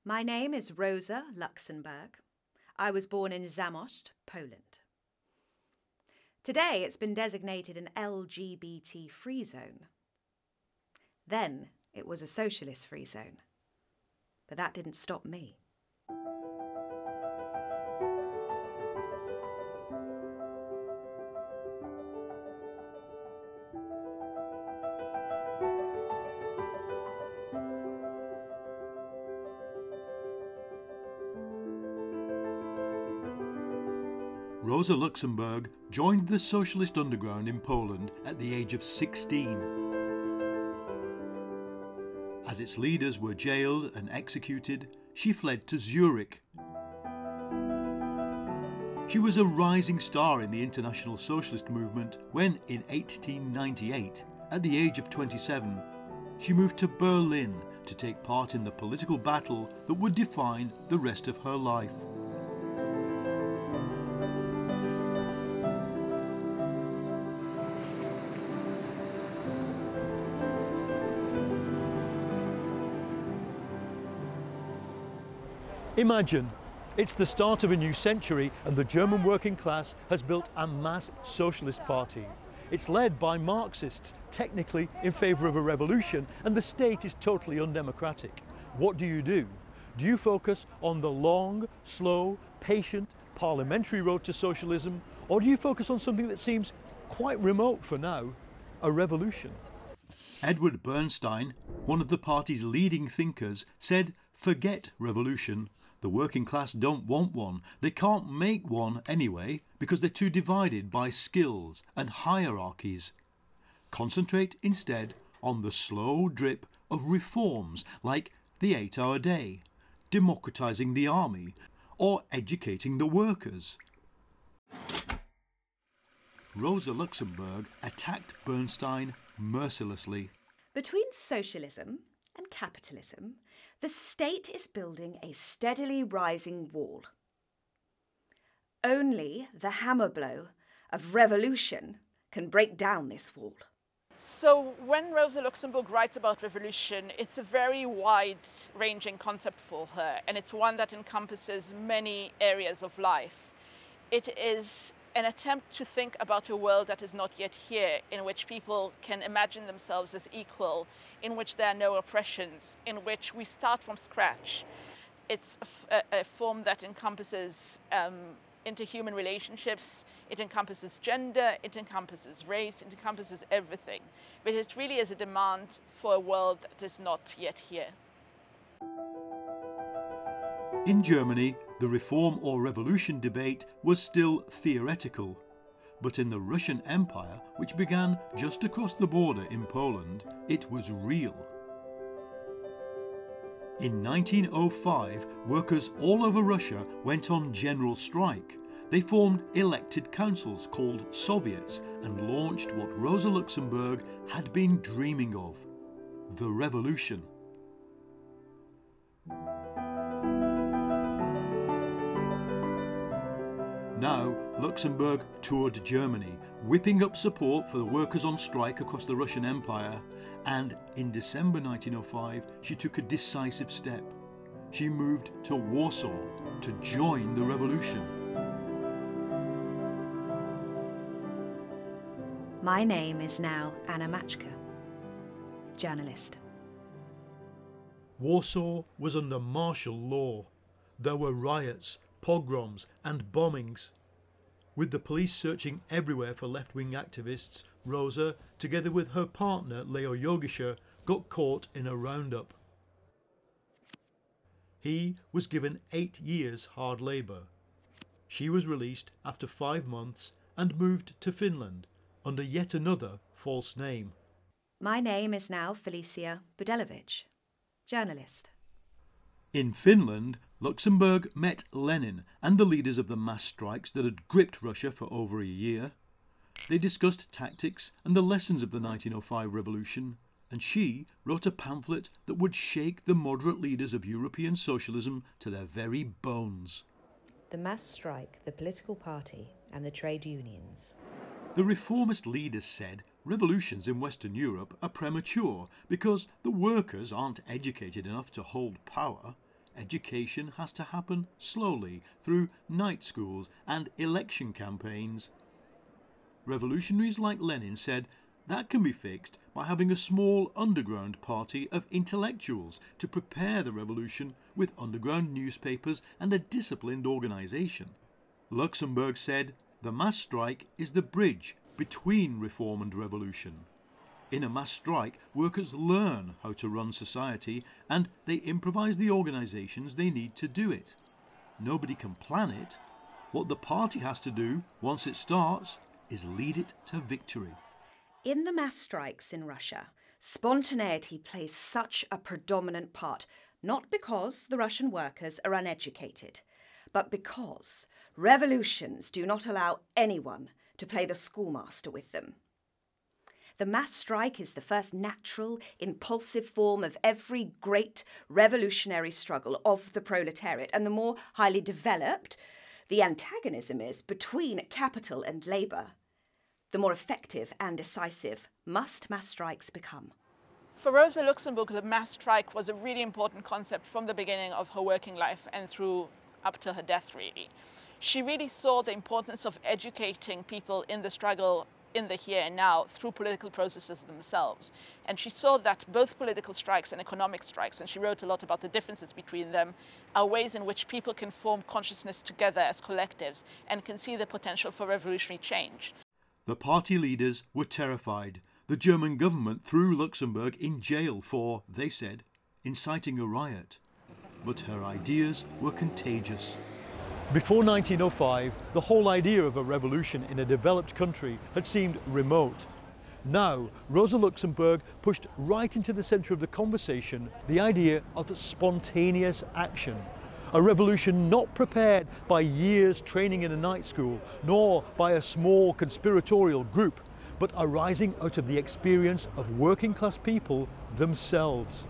My name is Rosa Luxemburg. I was born in Zamość, Poland. Today it's been designated an LGBT-free zone. Then it was a socialist-free zone. But that didn't stop me. Rosa Luxemburg joined the socialist underground in Poland at the age of 16. As its leaders were jailed and executed, she fled to Zurich. She was a rising star in the international socialist movement when, in 1898, at the age of 27, she moved to Berlin to take part in the political battle that would define the rest of her life. Imagine, it's the start of a new century and the German working class has built a mass socialist party. It's led by Marxists, technically in favour of a revolution, and the state is totally undemocratic. What do? Do you focus on the long, slow, patient, parliamentary road to socialism, or do you focus on something that seems quite remote for now, a revolution? Edward Bernstein, one of the party's leading thinkers, said, "Forget revolution. The working class don't want one. They can't make one anyway because they're too divided by skills and hierarchies. Concentrate instead on the slow drip of reforms like the 8-hour day, democratising the army, or educating the workers." Rosa Luxemburg attacked Bernstein mercilessly. Between socialism and capitalism, the state is building a steadily rising wall. Only the hammer blow of revolution can break down this wall. So when Rosa Luxemburg writes about revolution, it's a very wide-ranging concept for her, and it's one that encompasses many areas of life. It is an attempt to think about a world that is not yet here, in which people can imagine themselves as equal, in which there are no oppressions, in which we start from scratch. It's a form that encompasses interhuman relationships, it encompasses gender, it encompasses race, it encompasses everything. But it really is a demand for a world that is not yet here. In Germany, the reform or revolution debate was still theoretical. But in the Russian Empire, which began just across the border in Poland, it was real. In 1905, workers all over Russia went on general strike. They formed elected councils called Soviets and launched what Rosa Luxemburg had been dreaming of: the revolution. Now, Luxemburg toured Germany, whipping up support for the workers on strike across the Russian Empire, and in December 1905 she took a decisive step. She moved to Warsaw to join the revolution. My name is now Anna Machka, journalist. Warsaw was under martial law. There were riots, pogroms and bombings. With the police searching everywhere for left-wing activists, Rosa, together with her partner Leo Jogischer, got caught in a roundup. He was given 8 years hard labour. She was released after 5 months and moved to Finland under yet another false name. My name is now Felicia Budelowicz, journalist. In Finland, Luxemburg met Lenin and the leaders of the mass strikes that had gripped Russia for over a year. They discussed tactics and the lessons of the 1905 revolution, and she wrote a pamphlet that would shake the moderate leaders of European socialism to their very bones. The mass strike, the political party and the trade unions. The reformist leaders said revolutions in Western Europe are premature because the workers aren't educated enough to hold power. Education has to happen slowly through night schools and election campaigns. Revolutionaries like Lenin said that can be fixed by having a small underground party of intellectuals to prepare the revolution with underground newspapers and a disciplined organisation. Luxemburg said the mass strike is the bridge between reform and revolution. In a mass strike, workers learn how to run society and they improvise the organisations they need to do it. Nobody can plan it. What the party has to do, once it starts, is lead it to victory. In the mass strikes in Russia, spontaneity plays such a predominant part, not because the Russian workers are uneducated, but because revolutions do not allow anyone to play the schoolmaster with them. The mass strike is the first natural, impulsive form of every great revolutionary struggle of the proletariat, and the more highly developed the antagonism is between capital and labour, the more effective and decisive must mass strikes become. For Rosa Luxemburg, the mass strike was a really important concept from the beginning of her working life and through up to her death, really. She really saw the importance of educating people in the struggle in the here and now through political processes themselves. And she saw that both political strikes and economic strikes, and she wrote a lot about the differences between them, are ways in which people can form consciousness together as collectives and can see the potential for revolutionary change. The party leaders were terrified. The German government threw Luxemburg in jail for, they said, inciting a riot. But her ideas were contagious. Before 1905, the whole idea of a revolution in a developed country had seemed remote. Now, Rosa Luxemburg pushed right into the centre of the conversation the idea of spontaneous action. A revolution not prepared by years training in a night school, nor by a small conspiratorial group, but arising out of the experience of working class people themselves.